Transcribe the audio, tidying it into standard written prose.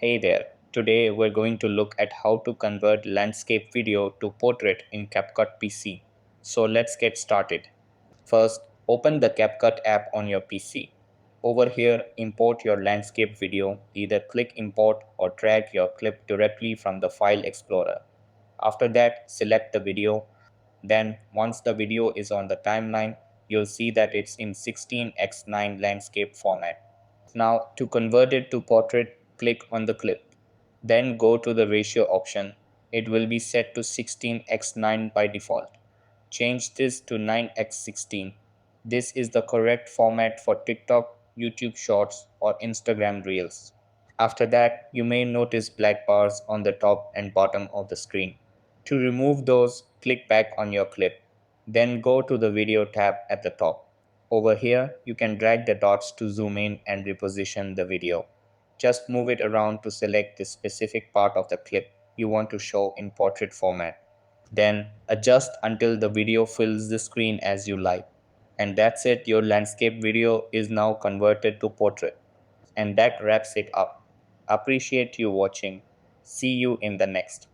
Hey there, today we're going to look at how to convert landscape video to portrait in CapCut PC. So let's get started. First, open the CapCut app on your PC. Over here, import your landscape video. Either click import or drag your clip directly from the file explorer. After that, select the video. Then, once the video is on the timeline, you'll see that it's in 16:9 landscape format. Now to convert it to portrait, click on the clip. Then go to the ratio option. It will be set to 16:9 by default. Change this to 9:16. This is the correct format for TikTok, YouTube Shorts, or Instagram Reels. After that, you may notice black bars on the top and bottom of the screen. To remove those, click back on your clip. Then go to the video tab at the top. Over here, you can drag the dots to zoom in and reposition the video. Just move it around to select the specific part of the clip you want to show in portrait format. Then adjust until the video fills the screen as you like. And that's it, your landscape video is now converted to portrait. And that wraps it up. Appreciate you watching. See you in the next.